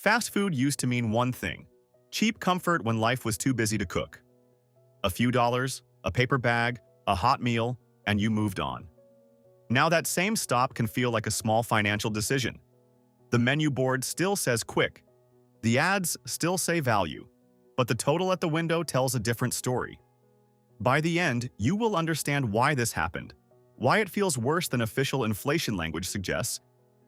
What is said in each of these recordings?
Fast food used to mean one thing: cheap comfort when life was too busy to cook. A few dollars, a paper bag, a hot meal, and you moved on. Now that same stop can feel like a small financial decision. The menu board still says quick. The ads still say value, but the total at the window tells a different story. By the end, you will understand why this happened, why it feels worse than official inflation language suggests,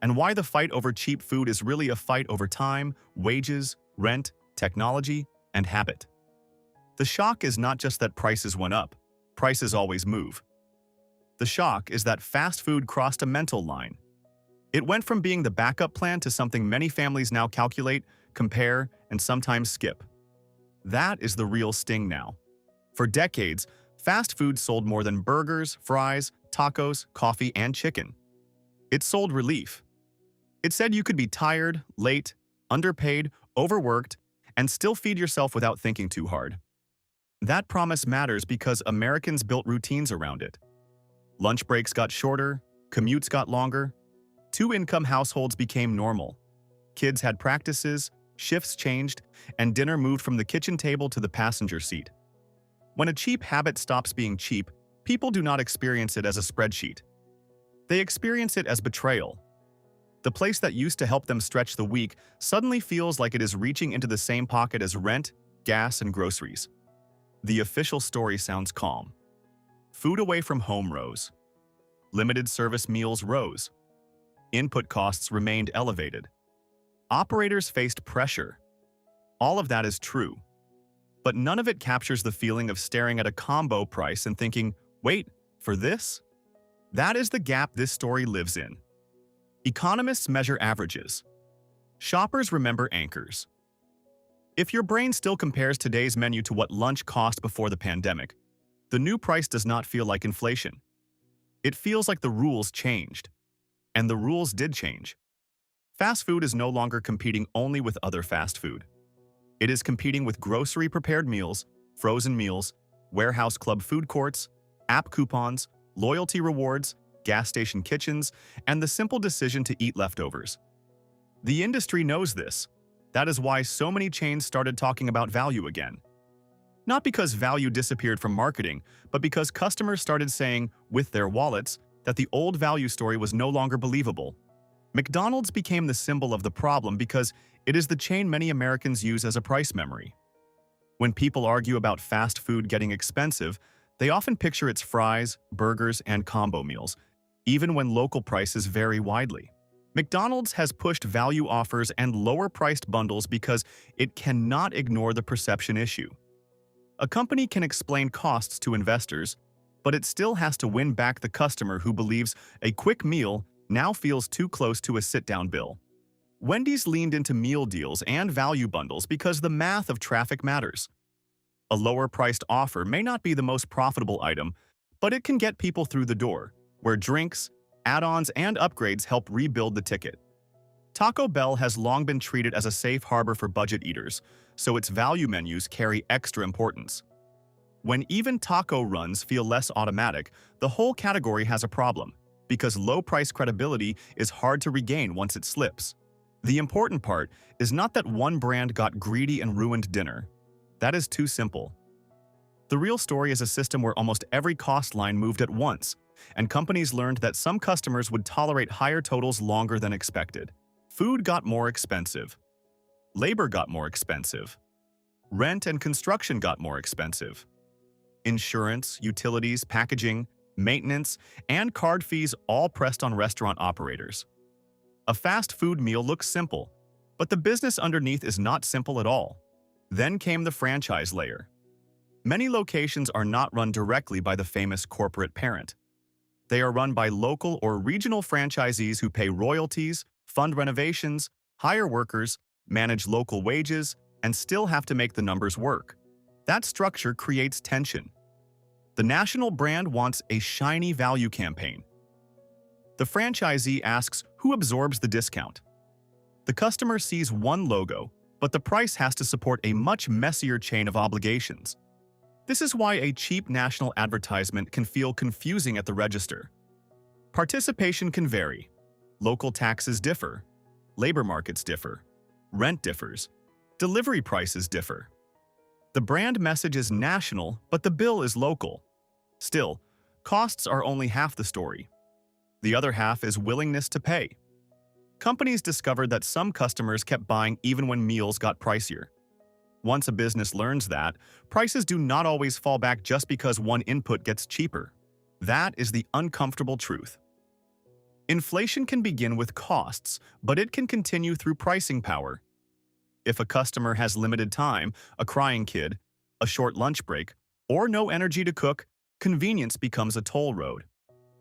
and why the fight over cheap food is really a fight over time, wages, rent, technology, and habit. The shock is not just that prices went up. Prices always move. The shock is that fast food crossed a mental line. It went from being the backup plan to something many families now calculate, compare, and sometimes skip. That is the real sting now. For decades, fast food sold more than burgers, fries, tacos, coffee, and chicken. It sold relief. It said you could be tired, late, underpaid, overworked, and still feed yourself without thinking too hard. That promise matters because Americans built routines around it. Lunch breaks got shorter, commutes got longer. Two-income households became normal. Kids had practices, shifts changed, and dinner moved from the kitchen table to the passenger seat. When a cheap habit stops being cheap, people do not experience it as a spreadsheet. They experience it as betrayal. The place that used to help them stretch the week suddenly feels like it is reaching into the same pocket as rent, gas, and groceries. The official story sounds calm. Food away from home rose. Limited service meals rose. Input costs remained elevated. Operators faced pressure. All of that is true. But none of it captures the feeling of staring at a combo price and thinking, wait, for this? That is the gap this story lives in. Economists measure averages. Shoppers remember anchors. If your brain still compares today's menu to what lunch cost before the pandemic, the new price does not feel like inflation. It feels like the rules changed. And the rules did change. Fast food is no longer competing only with other fast food. It is competing with grocery-prepared meals, frozen meals, warehouse club food courts, app coupons, loyalty rewards, gas station kitchens, and the simple decision to eat leftovers. The industry knows this. That is why so many chains started talking about value again. Not because value disappeared from marketing, but because customers started saying, with their wallets, that the old value story was no longer believable. McDonald's became the symbol of the problem because it is the chain many Americans use as a price memory. When people argue about fast food getting expensive, they often picture its fries, burgers, and combo meals, even when local prices vary widely. McDonald's has pushed value offers and lower-priced bundles because it cannot ignore the perception issue. A company can explain costs to investors, but it still has to win back the customer who believes a quick meal now feels too close to a sit-down bill. Wendy's leaned into meal deals and value bundles because the math of traffic matters. A lower-priced offer may not be the most profitable item, but it can get people through the door, where drinks, add-ons, and upgrades help rebuild the ticket. Taco Bell has long been treated as a safe harbor for budget eaters, so its value menus carry extra importance. When even taco runs feel less automatic, the whole category has a problem, because low-price credibility is hard to regain once it slips. The important part is not that one brand got greedy and ruined dinner. That is too simple. The real story is a system where almost every cost line moved at once, and companies learned that some customers would tolerate higher totals longer than expected. Food got more expensive. Labor got more expensive. Rent and construction got more expensive. Insurance, utilities, packaging, maintenance, and card fees all pressed on restaurant operators. A fast food meal looks simple, but the business underneath is not simple at all. Then came the franchise layer. Many locations are not run directly by the famous corporate parent. They are run by local or regional franchisees who pay royalties, fund renovations, hire workers, manage local wages, and still have to make the numbers work. That structure creates tension. The national brand wants a shiny value campaign. The franchisee asks who absorbs the discount. The customer sees one logo, but the price has to support a much messier chain of obligations. This is why a cheap national advertisement can feel confusing at the register. Participation can vary. Local taxes differ. Labor markets differ. Rent differs. Delivery prices differ. The brand message is national, but the bill is local. Still, costs are only half the story. The other half is willingness to pay. Companies discovered that some customers kept buying even when meals got pricier. Once a business learns that, prices do not always fall back just because one input gets cheaper. That is the uncomfortable truth. Inflation can begin with costs, but it can continue through pricing power. If a customer has limited time, a crying kid, a short lunch break, or no energy to cook, convenience becomes a toll road.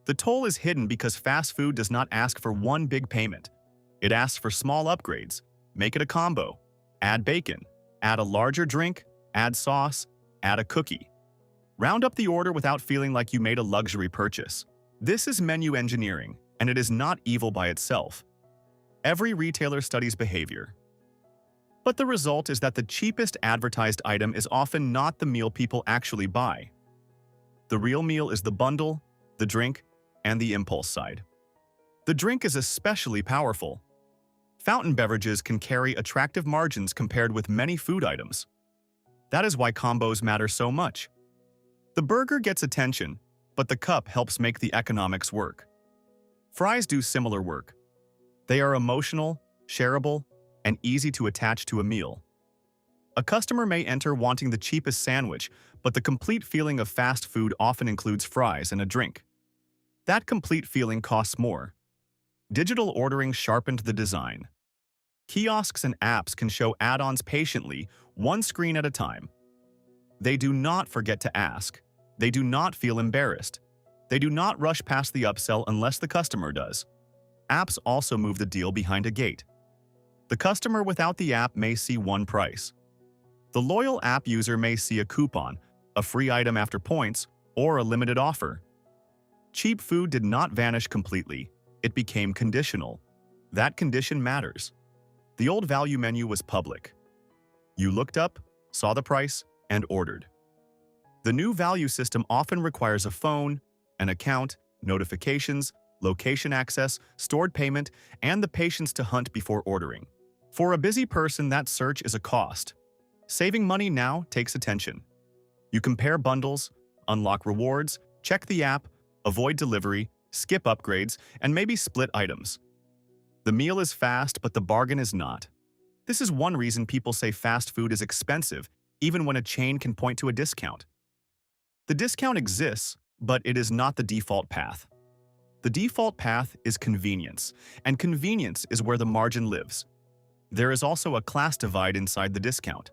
The toll is hidden because fast food does not ask for one big payment. It asks for small upgrades. Make it a combo. Add bacon. Add a larger drink. Add sauce. Add a cookie. Round up the order without feeling like you made a luxury purchase. This is menu engineering, and it is not evil by itself. Every retailer studies behavior. But the result is that the cheapest advertised item is often not the meal people actually buy. The real meal is the bundle, the drink, and the impulse side. The drink is especially powerful. Fountain beverages can carry attractive margins compared with many food items. That is why combos matter so much. The burger gets attention, but the cup helps make the economics work. Fries do similar work. They are emotional, shareable, and easy to attach to a meal. A customer may enter wanting the cheapest sandwich, but the complete feeling of fast food often includes fries and a drink. That complete feeling costs more. Digital ordering sharpened the design. Kiosks and apps can show add-ons patiently, one screen at a time. They do not forget to ask. They do not feel embarrassed. They do not rush past the upsell unless the customer does. Apps also move the deal behind a gate. The customer without the app may see one price. The loyal app user may see a coupon, a free item after points, or a limited offer. Cheap food did not vanish completely. It became conditional. That condition matters. The old value menu was public. You looked up, saw the price, and ordered. The new value system often requires a phone, an account, notifications, location access, stored payment, and the patience to hunt before ordering. For a busy person, that search is a cost. Saving money now takes attention. You compare bundles, unlock rewards, check the app, avoid delivery, skip upgrades, and maybe split items. The meal is fast, but the bargain is not. This is one reason people say fast food is expensive, even when a chain can point to a discount. The discount exists, but it is not the default path. The default path is convenience, and convenience is where the margin lives. There is also a class divide inside the discount.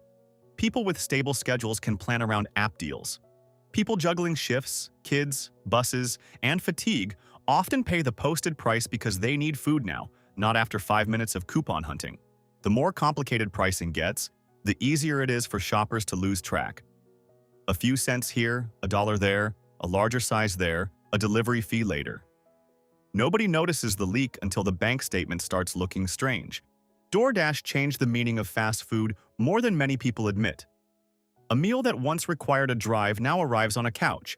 People with stable schedules can plan around app deals. People juggling shifts, kids, buses, and fatigue often pay the posted price because they need food now, not after 5 minutes of coupon hunting. The more complicated pricing gets, the easier it is for shoppers to lose track. A few cents here, $1 there, a larger size there, a delivery fee later. Nobody notices the leak until the bank statement starts looking strange. DoorDash changed the meaning of fast food more than many people admit. A meal that once required a drive now arrives on a couch,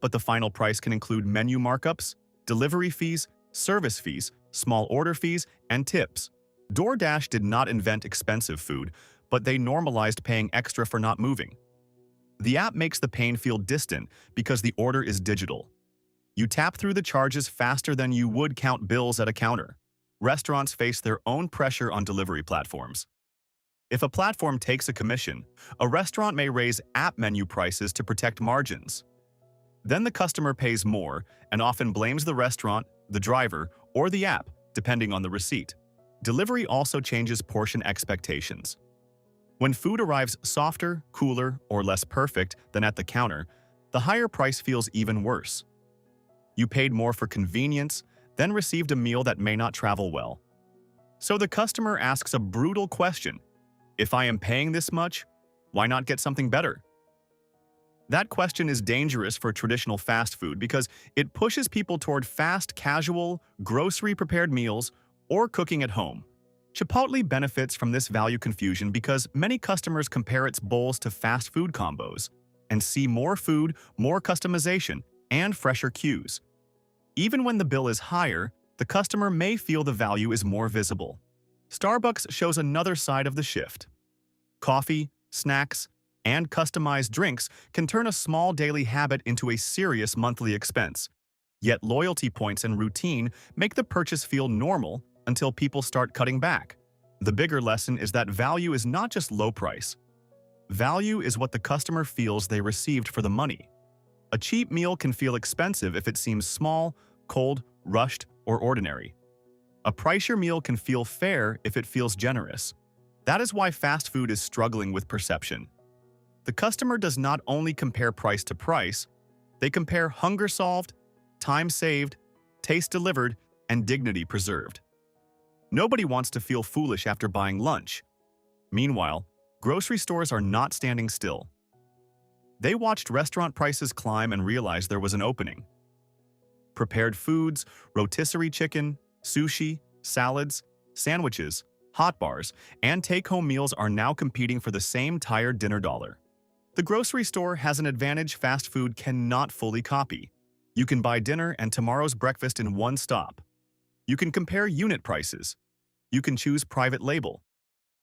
but the final price can include menu markups, delivery fees, service fees, small order fees, and tips. DoorDash did not invent expensive food, but they normalized paying extra for not moving. The app makes the pain feel distant because the order is digital. You tap through the charges faster than you would count bills at a counter. Restaurants face their own pressure on delivery platforms. If a platform takes a commission, a restaurant may raise app menu prices to protect margins. Then the customer pays more and often blames the restaurant, the driver, or the app, depending on the receipt. Delivery also changes portion expectations. When food arrives softer, cooler, or less perfect than at the counter, the higher price feels even worse. You paid more for convenience, then received a meal that may not travel well. So the customer asks a brutal question: if I am paying this much, why not get something better? That question is dangerous for traditional fast food because it pushes people toward fast, casual, grocery-prepared meals or cooking at home. Chipotle benefits from this value confusion because many customers compare its bowls to fast food combos and see more food, more customization, and fresher cues. Even when the bill is higher, the customer may feel the value is more visible. Starbucks shows another side of the shift. Coffee, snacks, and customized drinks can turn a small daily habit into a serious monthly expense. Yet loyalty points and routine make the purchase feel normal until people start cutting back. The bigger lesson is that value is not just low price. Value is what the customer feels they received for the money. A cheap meal can feel expensive if it seems small, cold, rushed, or ordinary. A pricier meal can feel fair if it feels generous. That is why fast food is struggling with perception. The customer does not only compare price to price, they compare hunger solved, time saved, taste delivered, and dignity preserved. Nobody wants to feel foolish after buying lunch. Meanwhile, grocery stores are not standing still. They watched restaurant prices climb and realized there was an opening. Prepared foods, rotisserie chicken, sushi, salads, sandwiches, hot bars, and take-home meals are now competing for the same tired dinner dollar. The grocery store has an advantage fast food cannot fully copy. You can buy dinner and tomorrow's breakfast in one stop. You can compare unit prices. You can choose private label.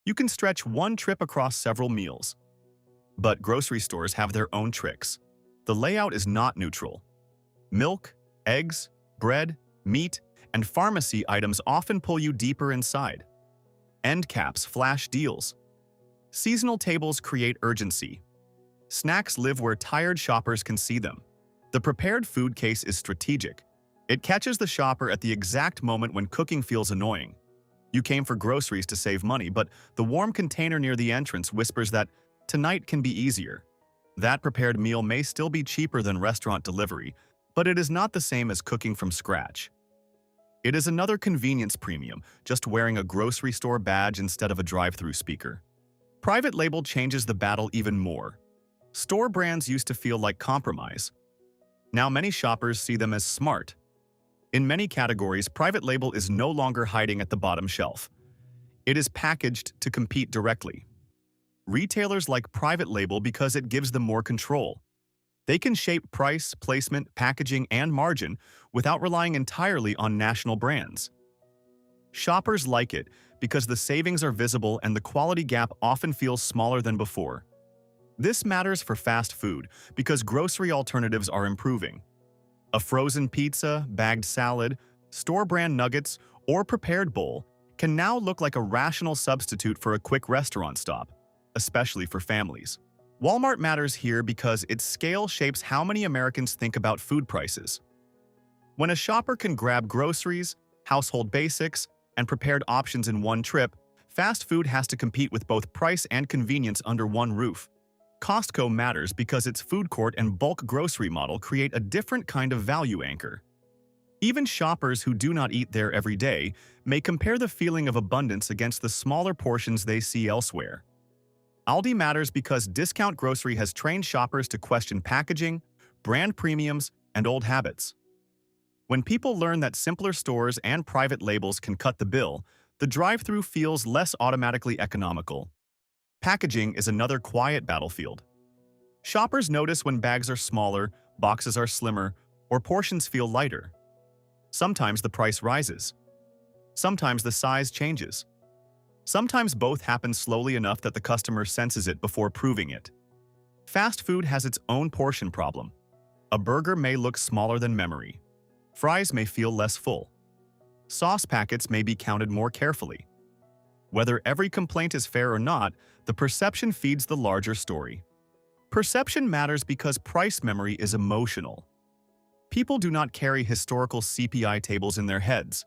You can stretch one trip across several meals. But grocery stores have their own tricks. The layout is not neutral. Milk, eggs, bread, meat, and pharmacy items often pull you deeper inside. End caps flash deals. Seasonal tables create urgency. Snacks live where tired shoppers can see them. The prepared food case is strategic. It catches the shopper at the exact moment when cooking feels annoying. You came for groceries to save money, but the warm container near the entrance whispers that tonight can be easier. That prepared meal may still be cheaper than restaurant delivery, but it is not the same as cooking from scratch. It is another convenience premium, just wearing a grocery store badge instead of a drive-through speaker. Private label changes the battle even more. Store brands used to feel like compromise. Now many shoppers see them as smart. In many categories, private label is no longer hiding at the bottom shelf. It is packaged to compete directly. Retailers like private label because it gives them more control. They can shape price, placement, packaging, and margin without relying entirely on national brands. Shoppers like it because the savings are visible and the quality gap often feels smaller than before. This matters for fast food because grocery alternatives are improving. A frozen pizza, bagged salad, store-brand nuggets, or prepared bowl can now look like a rational substitute for a quick restaurant stop, especially for families. Walmart matters here because its scale shapes how many Americans think about food prices. When a shopper can grab groceries, household basics, and prepared options in one trip, fast food has to compete with both price and convenience under one roof. Costco matters because its food court and bulk grocery model create a different kind of value anchor. Even shoppers who do not eat there every day may compare the feeling of abundance against the smaller portions they see elsewhere. Aldi matters because discount grocery has trained shoppers to question packaging, brand premiums, and old habits. When people learn that simpler stores and private labels can cut the bill, the drive-thru feels less automatically economical. Packaging is another quiet battlefield. Shoppers notice when bags are smaller, boxes are slimmer, or portions feel lighter. Sometimes the price rises. Sometimes the size changes. Sometimes both happen slowly enough that the customer senses it before proving it. Fast food has its own portion problem. A burger may look smaller than memory. Fries may feel less full. Sauce packets may be counted more carefully. Whether every complaint is fair or not, the perception feeds the larger story. Perception matters because price memory is emotional. People do not carry historical CPI tables in their heads.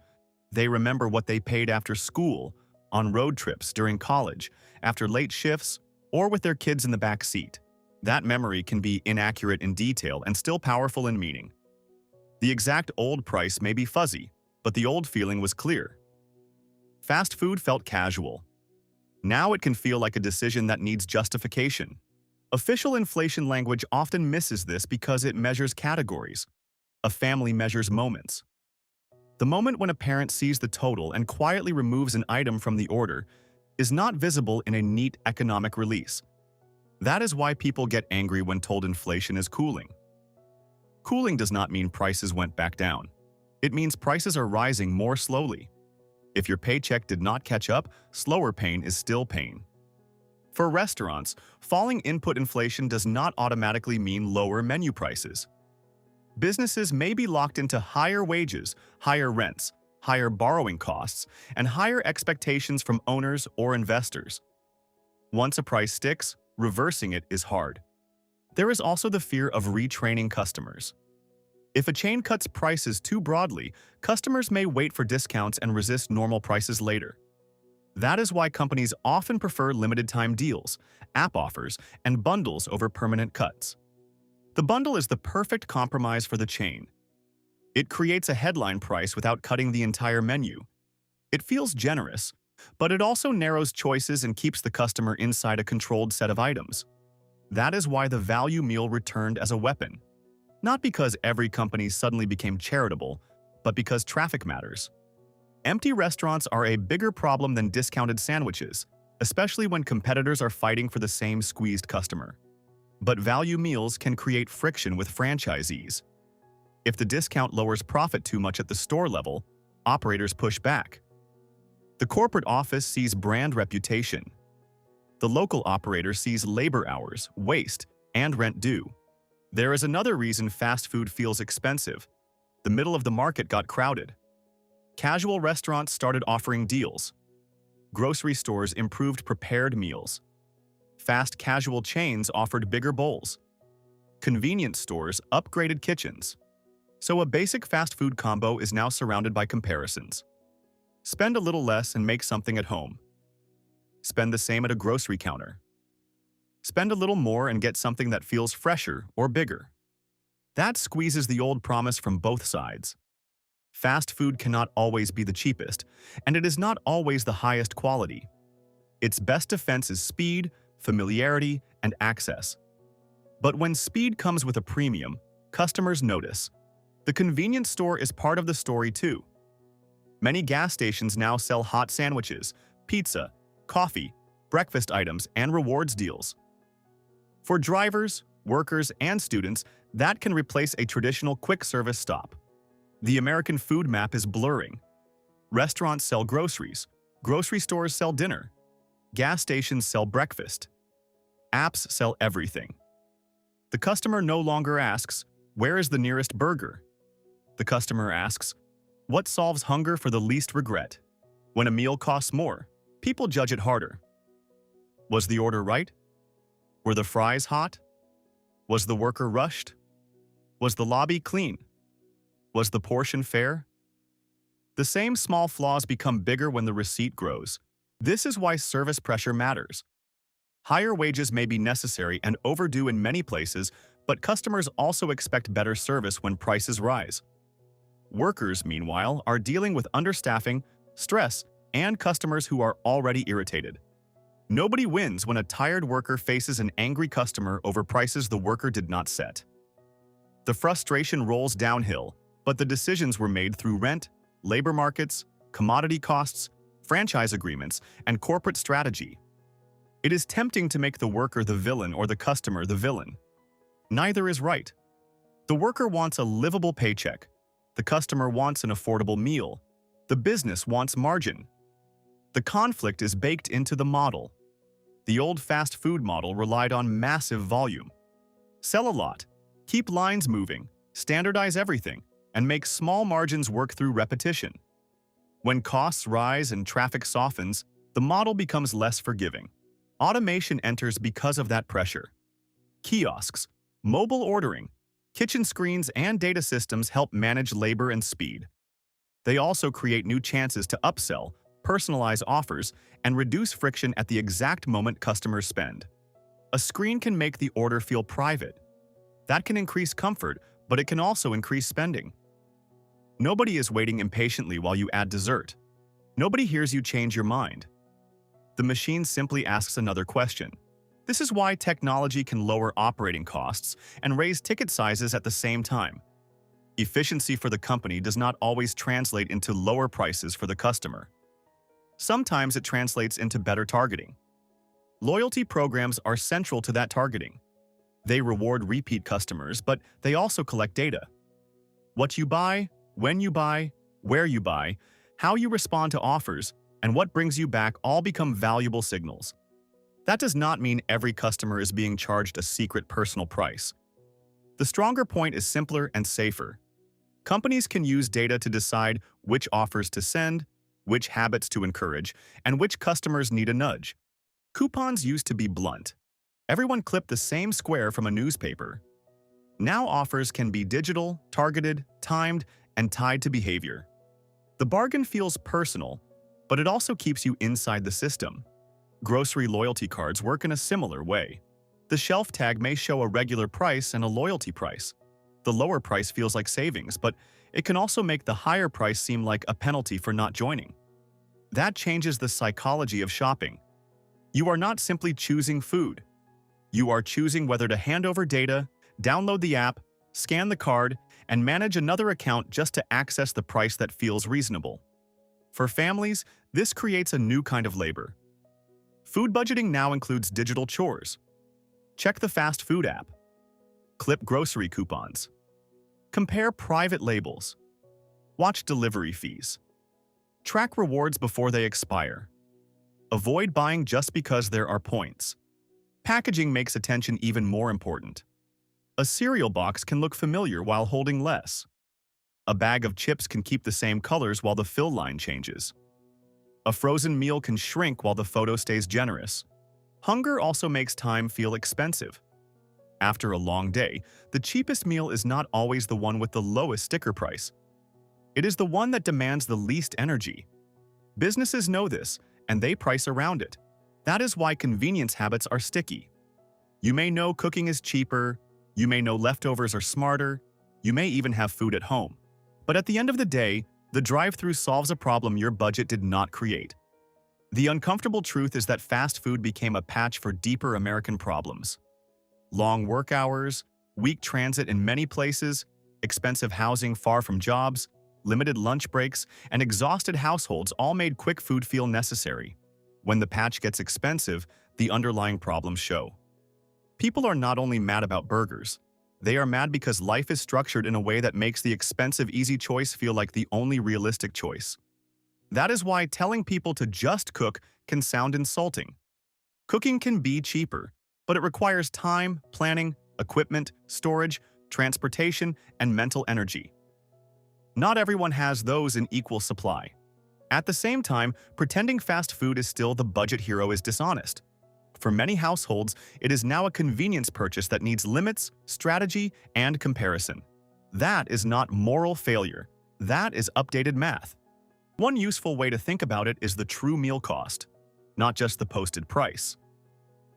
They remember what they paid after school, on road trips, during college, after late shifts, or with their kids in the back seat. That memory can be inaccurate in detail and still powerful in meaning. The exact old price may be fuzzy, but the old feeling was clear. Fast food felt casual. Now it can feel like a decision that needs justification. Official inflation language often misses this because it measures categories. A family measures moments. The moment when a parent sees the total and quietly removes an item from the order is not visible in a neat economic release. That is why people get angry when told inflation is cooling. Cooling does not mean prices went back down. It means prices are rising more slowly. If your paycheck did not catch up, slower pain is still pain. For restaurants, falling input inflation does not automatically mean lower menu prices. Businesses may be locked into higher wages, higher rents, higher borrowing costs, and higher expectations from owners or investors. Once a price sticks, reversing it is hard. There is also the fear of retraining customers. If a chain cuts prices too broadly, customers may wait for discounts and resist normal prices later. That is why companies often prefer limited-time deals, app offers, and bundles over permanent cuts. The bundle is the perfect compromise for the chain. It creates a headline price without cutting the entire menu. It feels generous, but it also narrows choices and keeps the customer inside a controlled set of items. That is why the value meal returned as a weapon. Not because every company suddenly became charitable, but because traffic matters. Empty restaurants are a bigger problem than discounted sandwiches, especially when competitors are fighting for the same squeezed customer. But value meals can create friction with franchisees. If the discount lowers profit too much at the store level, operators push back. The corporate office sees brand reputation. The local operator sees labor hours, waste, and rent due. There is another reason fast food feels expensive. The middle of the market got crowded. Casual restaurants started offering deals. Grocery stores improved prepared meals. Fast casual chains offered bigger bowls. Convenience stores upgraded kitchens. So a basic fast food combo is now surrounded by comparisons. Spend a little less and make something at home. Spend the same at a grocery counter. Spend a little more and get something that feels fresher or bigger. That squeezes the old promise from both sides. Fast food cannot always be the cheapest, and it is not always the highest quality. Its best defense is speed, familiarity, and access. But when speed comes with a premium, customers notice. The convenience store is part of the story too. Many gas stations now sell hot sandwiches, pizza, coffee, breakfast items, and rewards deals. For drivers, workers, and students, that can replace a traditional quick service stop. The American food map is blurring. Restaurants sell groceries, grocery stores sell dinner, gas stations sell breakfast. Apps sell everything. The customer no longer asks, "Where is the nearest burger?" The customer asks, "What solves hunger for the least regret?" When a meal costs more, people judge it harder. Was the order right? Were the fries hot? Was the worker rushed? Was the lobby clean? Was the portion fair? The same small flaws become bigger when the receipt grows. This is why service pressure matters. Higher wages may be necessary and overdue in many places, but customers also expect better service when prices rise. Workers, meanwhile, are dealing with understaffing, stress, and customers who are already irritated. Nobody wins when a tired worker faces an angry customer over prices the worker did not set. The frustration rolls downhill, but the decisions were made through rent, labor markets, commodity costs, franchise agreements, and corporate strategy. It is tempting to make the worker the villain or the customer the villain. Neither is right. The worker wants a livable paycheck. The customer wants an affordable meal. The business wants margin. The conflict is baked into the model. The old fast food model relied on massive volume. Sell a lot, keep lines moving, standardize everything, and make small margins work through repetition. When costs rise and traffic softens, the model becomes less forgiving. Automation enters because of that pressure. Kiosks, mobile ordering, kitchen screens, and data systems help manage labor and speed. They also create new chances to upsell, personalize offers, and reduce friction at the exact moment customers spend. A screen can make the order feel private. That can increase comfort, but it can also increase spending. Nobody is waiting impatiently while you add dessert. Nobody hears you change your mind. The machine simply asks another question. This is why technology can lower operating costs and raise ticket sizes at the same time. Efficiency for the company does not always translate into lower prices for the customer. Sometimes it translates into better targeting. Loyalty programs are central to that targeting. They reward repeat customers, but they also collect data. What you buy, when you buy, where you buy, how you respond to offers, and what brings you back all become valuable signals. That does not mean every customer is being charged a secret personal price. The stronger point is simpler and safer. Companies can use data to decide which offers to send, which habits to encourage, and which customers need a nudge. Coupons used to be blunt. Everyone clipped the same square from a newspaper. Now offers can be digital, targeted, timed, and tied to behavior. The bargain feels personal, but it also keeps you inside the system. Grocery loyalty cards work in a similar way. The shelf tag may show a regular price and a loyalty price. The lower price feels like savings, but it can also make the higher price seem like a penalty for not joining. That changes the psychology of shopping. You are not simply choosing food. You are choosing whether to hand over data, download the app, scan the card, and manage another account just to access the price that feels reasonable. For families, this creates a new kind of labor. Food budgeting now includes digital chores. Check the fast food app. Clip grocery coupons. Compare private labels. Watch delivery fees. Track rewards before they expire. Avoid buying just because there are points. Packaging makes attention even more important. A cereal box can look familiar while holding less. A bag of chips can keep the same colors while the fill line changes. A frozen meal can shrink while the photo stays generous. Hunger also makes time feel expensive. After a long day, the cheapest meal is not always the one with the lowest sticker price. It is the one that demands the least energy. Businesses know this, and they price around it. That is why convenience habits are sticky. You may know cooking is cheaper, you may know leftovers are smarter, you may even have food at home. But at the end of the day, the drive-thru solves a problem your budget did not create. The uncomfortable truth is that fast food became a patch for deeper American problems. Long work hours, weak transit in many places, expensive housing far from jobs, limited lunch breaks, and exhausted households all made quick food feel necessary. When the patch gets expensive, the underlying problems show. People are not only mad about burgers, they are mad because life is structured in a way that makes the expensive, easy choice feel like the only realistic choice. That is why telling people to just cook can sound insulting. Cooking can be cheaper, but it requires time, planning, equipment, storage, transportation, and mental energy. Not everyone has those in equal supply. At the same time, pretending fast food is still the budget hero is dishonest. For many households, it is now a convenience purchase that needs limits, strategy, and comparison. That is not moral failure. That is updated math. One useful way to think about it is the true meal cost, not just the posted price.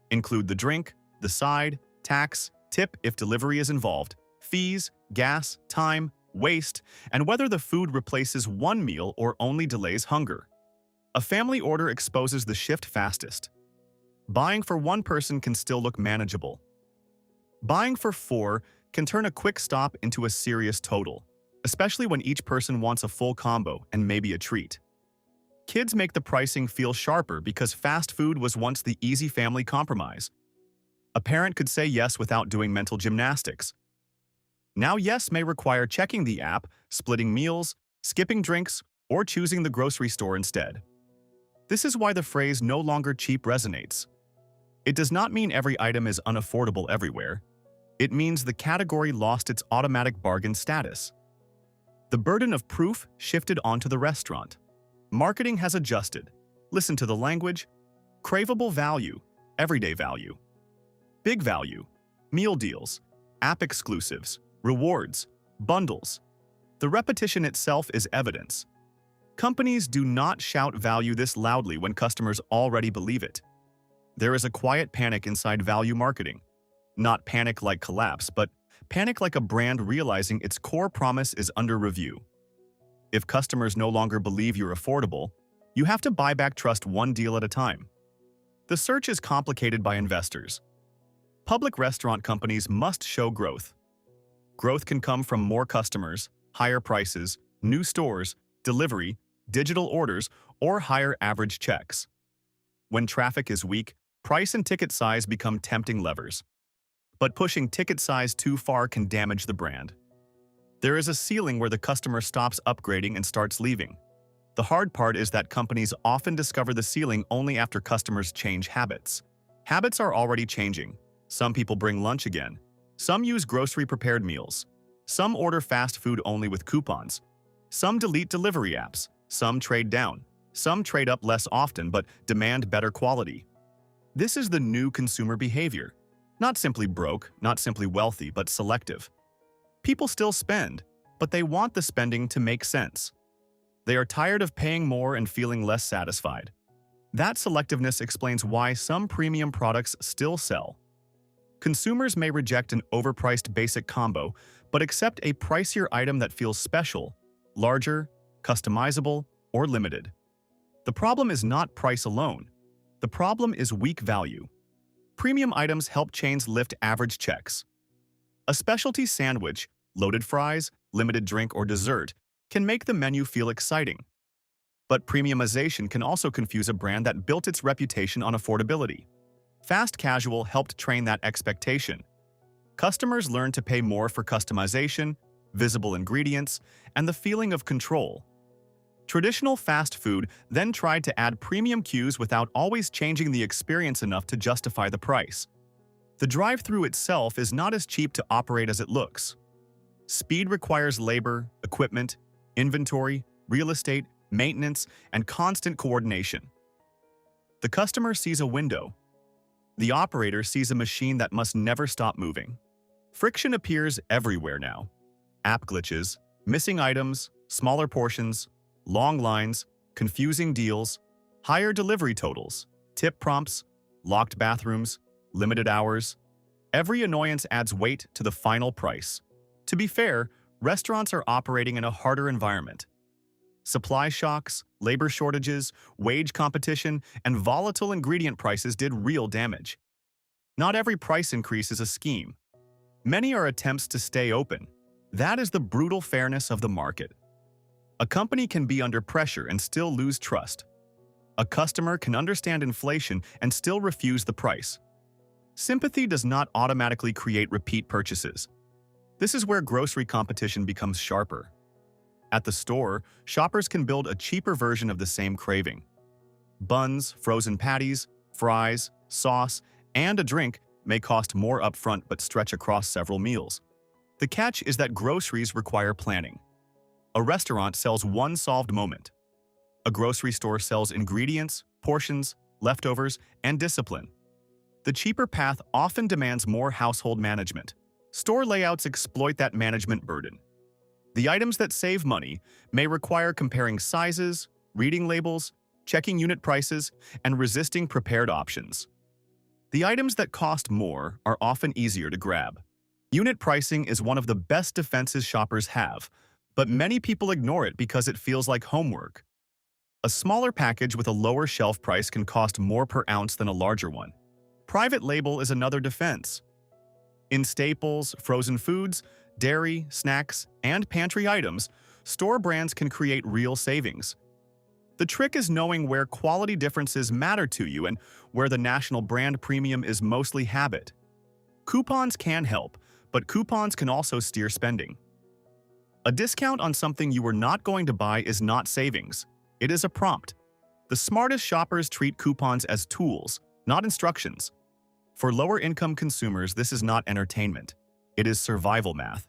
Include the drink, the side, tax, tip if delivery is involved, fees, gas, time, waste, and whether the food replaces one meal or only delays hunger. A family order exposes the shift fastest. Buying for one person can still look manageable. Buying for four can turn a quick stop into a serious total, especially when each person wants a full combo and maybe a treat. Kids make the pricing feel sharper because fast food was once the easy family compromise. A parent could say yes without doing mental gymnastics. Now yes may require checking the app, splitting meals, skipping drinks, or choosing the grocery store instead. This is why the phrase "no longer cheap" resonates. It does not mean every item is unaffordable everywhere. It means the category lost its automatic bargain status. The burden of proof shifted onto the restaurant. Marketing has adjusted. Listen to the language. Craveable value, everyday value. Big value, meal deals, app exclusives, rewards, bundles. The repetition itself is evidence. Companies do not shout value this loudly when customers already believe it. There is a quiet panic inside value marketing. Not panic like collapse, but panic like a brand realizing its core promise is under review. If customers no longer believe you're affordable, you have to buy back trust one deal at a time. The search is complicated by investors. Public restaurant companies must show growth. Growth can come from more customers, higher prices, new stores, delivery, digital orders, or higher average checks. When traffic is weak, price and ticket size become tempting levers. But pushing ticket size too far can damage the brand. There is a ceiling where the customer stops upgrading and starts leaving. The hard part is that companies often discover the ceiling only after customers change habits. Habits are already changing. Some people bring lunch again. Some use grocery-prepared meals. Some order fast food only with coupons. Some delete delivery apps. Some trade down. Some trade up less often but demand better quality. This is the new consumer behavior. Not simply broke, not simply wealthy, but selective. People still spend, but they want the spending to make sense. They are tired of paying more and feeling less satisfied. That selectiveness explains why some premium products still sell. Consumers may reject an overpriced basic combo, but accept a pricier item that feels special, larger, customizable, or limited. The problem is not price alone. The problem is weak value. Premium items help chains lift average checks. A specialty sandwich, loaded fries, limited drink, or dessert can make the menu feel exciting. But premiumization can also confuse a brand that built its reputation on affordability. Fast casual helped train that expectation. Customers learned to pay more for customization, visible ingredients, and the feeling of control. Traditional fast food then tried to add premium cues without always changing the experience enough to justify the price. The drive-thru itself is not as cheap to operate as it looks. Speed requires labor, equipment, inventory, real estate, maintenance, and constant coordination. The customer sees a window. The operator sees a machine that must never stop moving. Friction appears everywhere now. App glitches, missing items, smaller portions, long lines, confusing deals, higher delivery totals, tip prompts, locked bathrooms, limited hours. Every annoyance adds weight to the final price. To be fair, restaurants are operating in a harder environment. Supply shocks, labor shortages, wage competition, and volatile ingredient prices did real damage. Not every price increase is a scheme. Many are attempts to stay open. That is the brutal fairness of the market. A company can be under pressure and still lose trust. A customer can understand inflation and still refuse the price. Sympathy does not automatically create repeat purchases. This is where grocery competition becomes sharper. At the store, shoppers can build a cheaper version of the same craving. Buns, frozen patties, fries, sauce, and a drink may cost more upfront but stretch across several meals. The catch is that groceries require planning. A restaurant sells one solved moment. A grocery store sells ingredients, portions, leftovers, and discipline. The cheaper path often demands more household management. Store layouts exploit that management burden. The items that save money may require comparing sizes, reading labels, checking unit prices, and resisting prepared options. The items that cost more are often easier to grab. Unit pricing is one of the best defenses shoppers have, but many people ignore it because it feels like homework. A smaller package with a lower shelf price can cost more per ounce than a larger one. Private label is another defense. In staples, frozen foods, dairy, snacks, and pantry items, store brands can create real savings. The trick is knowing where quality differences matter to you and where the national brand premium is mostly habit. Coupons can help, but coupons can also steer spending. A discount on something you were not going to buy is not savings. It is a prompt. The smartest shoppers treat coupons as tools, not instructions. For lower-income consumers, this is not entertainment. It is survival math.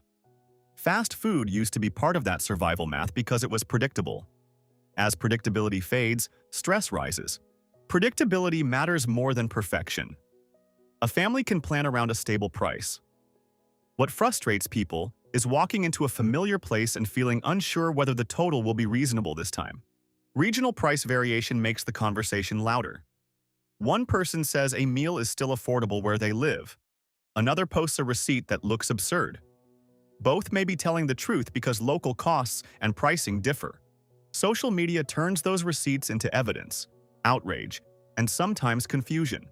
Fast food used to be part of that survival math because it was predictable. As predictability fades, stress rises. Predictability matters more than perfection. A family can plan around a stable price. What frustrates people is walking into a familiar place and feeling unsure whether the total will be reasonable this time. Regional price variation makes the conversation louder. One person says a meal is still affordable where they live. Another posts a receipt that looks absurd. Both may be telling the truth because local costs and pricing differ. Social media turns those receipts into evidence, outrage, and sometimes confusion.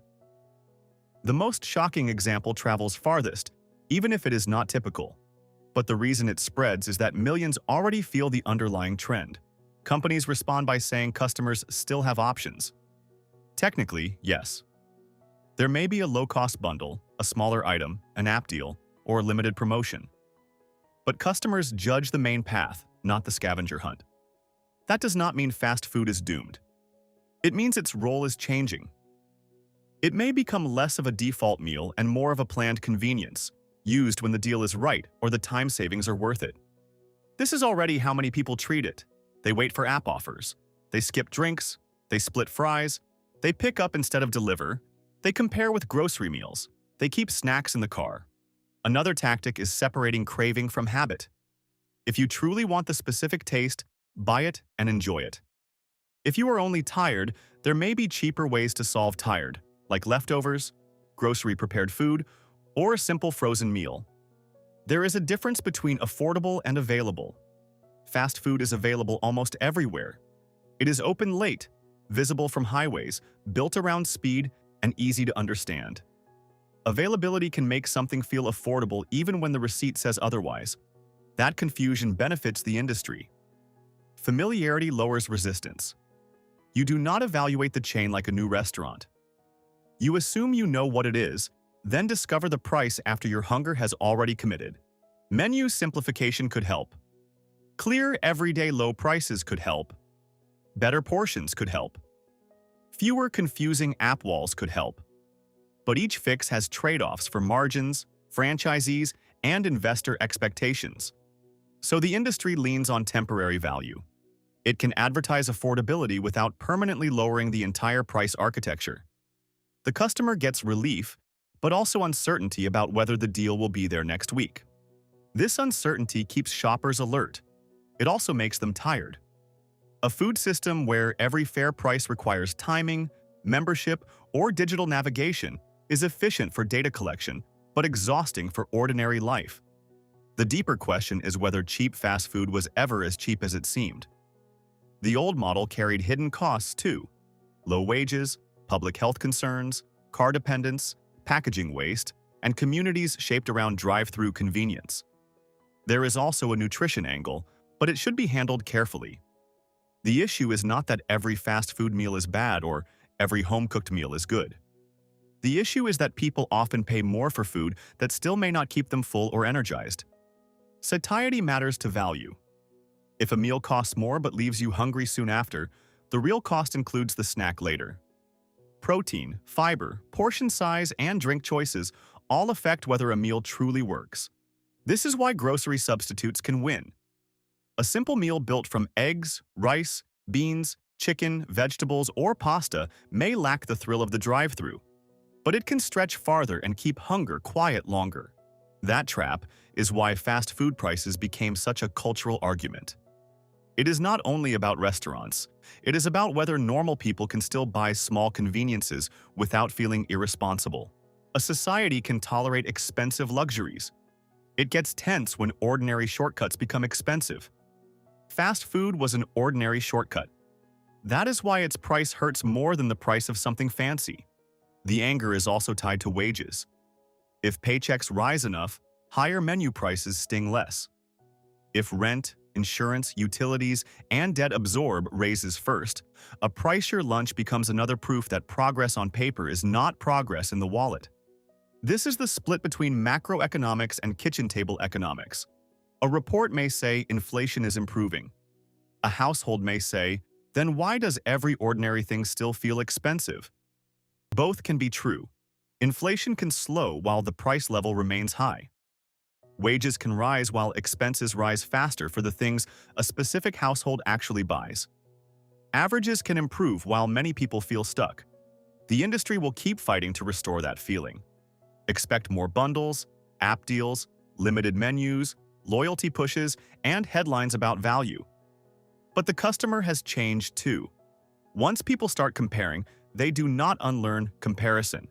The most shocking example travels farthest, even if it is not typical. But the reason it spreads is that millions already feel the underlying trend. Companies respond by saying customers still have options. Technically, yes. There may be a low-cost bundle, a smaller item, an app deal, or a limited promotion. But customers judge the main path, not the scavenger hunt. That does not mean fast food is doomed. It means its role is changing. It may become less of a default meal and more of a planned convenience, used when the deal is right or the time savings are worth it. This is already how many people treat it. They wait for app offers. They skip drinks. They split fries. They pick up instead of deliver. They compare with grocery meals. They keep snacks in the car. Another tactic is separating craving from habit. If you truly want the specific taste, buy it and enjoy it. If you are only tired, there may be cheaper ways to solve tired, like leftovers, grocery-prepared food, or a simple frozen meal. There is a difference between affordable and available. Fast food is available almost everywhere. It is open late, visible from highways, built around speed, and easy to understand. Availability can make something feel affordable even when the receipt says otherwise. That confusion benefits the industry. Familiarity lowers resistance. You do not evaluate the chain like a new restaurant. You assume you know what it is, then discover the price after your hunger has already committed. Menu simplification could help. Clear, everyday low prices could help. Better portions could help. Fewer confusing app walls could help. But each fix has trade-offs for margins, franchisees, and investor expectations. So the industry leans on temporary value. It can advertise affordability without permanently lowering the entire price architecture. The customer gets relief, but also uncertainty about whether the deal will be there next week. This uncertainty keeps shoppers alert. It also makes them tired. A food system where every fair price requires timing, membership, or digital navigation is efficient for data collection, but exhausting for ordinary life. The deeper question is whether cheap fast food was ever as cheap as it seemed. The old model carried hidden costs too: low wages, public health concerns, car dependence, packaging waste, and communities shaped around drive-through convenience. There is also a nutrition angle, but it should be handled carefully. The issue is not that every fast food meal is bad or every home-cooked meal is good. The issue is that people often pay more for food that still may not keep them full or energized. Satiety matters to value. If a meal costs more but leaves you hungry soon after, the real cost includes the snack later. Protein, fiber, portion size, and drink choices all affect whether a meal truly works. This is why grocery substitutes can win. A simple meal built from eggs, rice, beans, chicken, vegetables, or pasta may lack the thrill of the drive-thru, but it can stretch farther and keep hunger quiet longer. That trap is why fast food prices became such a cultural argument. It is not only about restaurants. It is about whether normal people can still buy small conveniences without feeling irresponsible. A society can tolerate expensive luxuries. It gets tense when ordinary shortcuts become expensive. Fast food was an ordinary shortcut. That is why its price hurts more than the price of something fancy. The anger is also tied to wages. If paychecks rise enough, higher menu prices sting less. If rent, insurance, utilities, and debt absorb raises first, a pricier lunch becomes another proof that progress on paper is not progress in the wallet. This is the split between macroeconomics and kitchen table economics. A report may say inflation is improving. A household may say, then why does every ordinary thing still feel expensive? Both can be true. Inflation can slow while the price level remains high. Wages can rise while expenses rise faster for the things a specific household actually buys. Averages can improve while many people feel stuck. The industry will keep fighting to restore that feeling. Expect more bundles, app deals, limited menus, loyalty pushes, and headlines about value. But the customer has changed too. Once people start comparing, they do not unlearn comparison.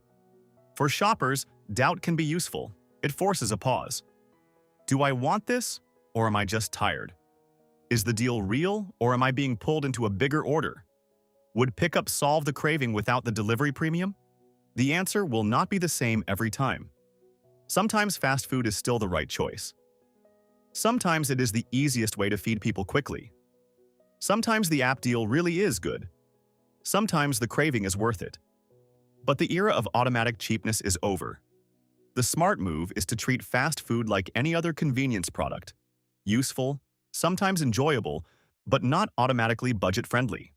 For shoppers, doubt can be useful. It forces a pause. Do I want this, or am I just tired? Is the deal real, or am I being pulled into a bigger order? Would pickup solve the craving without the delivery premium? The answer will not be the same every time. Sometimes fast food is still the right choice. Sometimes it is the easiest way to feed people quickly. Sometimes the app deal really is good. Sometimes the craving is worth it. But the era of automatic cheapness is over. The smart move is to treat fast food like any other convenience product. Useful, sometimes enjoyable, but not automatically budget-friendly.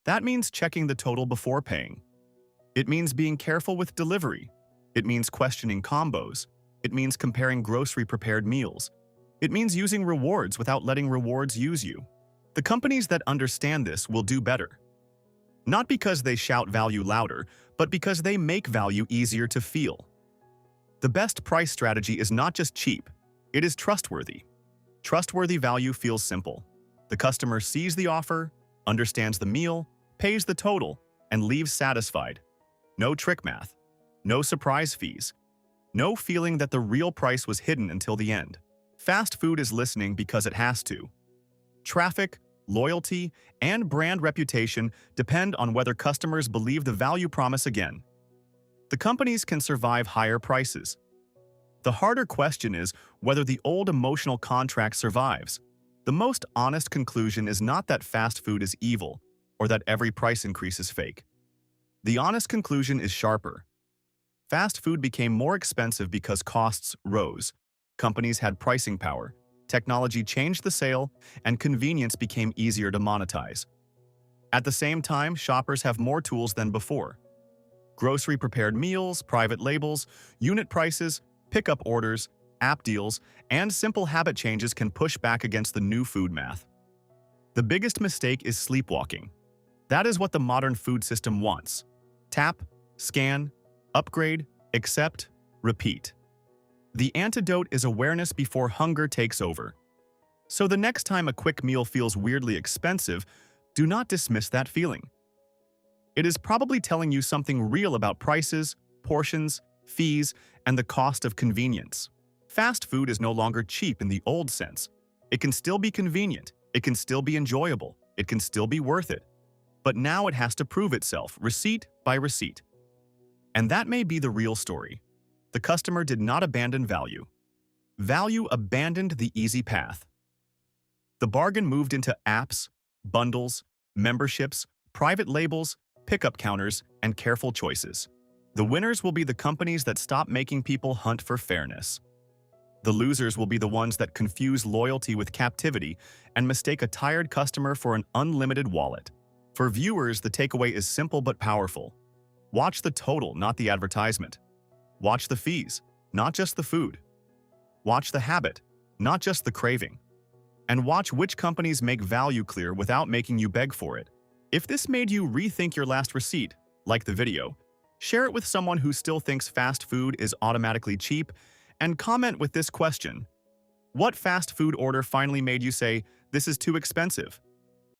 That means checking the total before paying. It means being careful with delivery. It means questioning combos. It means comparing grocery-prepared meals. It means using rewards without letting rewards use you. The companies that understand this will do better. Not because they shout value louder, but because they make value easier to feel. The best price strategy is not just cheap, it is trustworthy. Trustworthy value feels simple. The customer sees the offer, understands the meal, pays the total, and leaves satisfied. No trick math. No surprise fees. No feeling that the real price was hidden until the end. Fast food is listening because it has to. Traffic, loyalty, and brand reputation depend on whether customers believe the value promise again. The companies can survive higher prices. The harder question is whether the old emotional contract survives. The most honest conclusion is not that fast food is evil or that every price increase is fake. The honest conclusion is sharper. Fast food became more expensive because costs rose. Companies had pricing power. Technology changed the sale, and convenience became easier to monetize. At the same time, shoppers have more tools than before. Grocery-prepared meals, private labels, unit prices, pickup orders, app deals, and simple habit changes can push back against the new food math. The biggest mistake is sleepwalking. That is what the modern food system wants. Tap, scan, upgrade, accept, repeat. The antidote is awareness before hunger takes over. So the next time a quick meal feels weirdly expensive, do not dismiss that feeling. It is probably telling you something real about prices, portions, fees, and the cost of convenience. Fast food is no longer cheap in the old sense. It can still be convenient, it can still be enjoyable, it can still be worth it. But now it has to prove itself, receipt by receipt. And that may be the real story. The customer did not abandon value. Value abandoned the easy path. The bargain moved into apps, bundles, memberships, private labels, pickup counters, and careful choices. The winners will be the companies that stop making people hunt for fairness. The losers will be the ones that confuse loyalty with captivity and mistake a tired customer for an unlimited wallet. For viewers, the takeaway is simple but powerful. Watch the total, not the advertisement. Watch the fees, not just the food. Watch the habit, not just the craving. And watch which companies make value clear without making you beg for it. If this made you rethink your last receipt, like the video, share it with someone who still thinks fast food is automatically cheap, and comment with this question: what fast food order finally made you say, "This is too expensive"?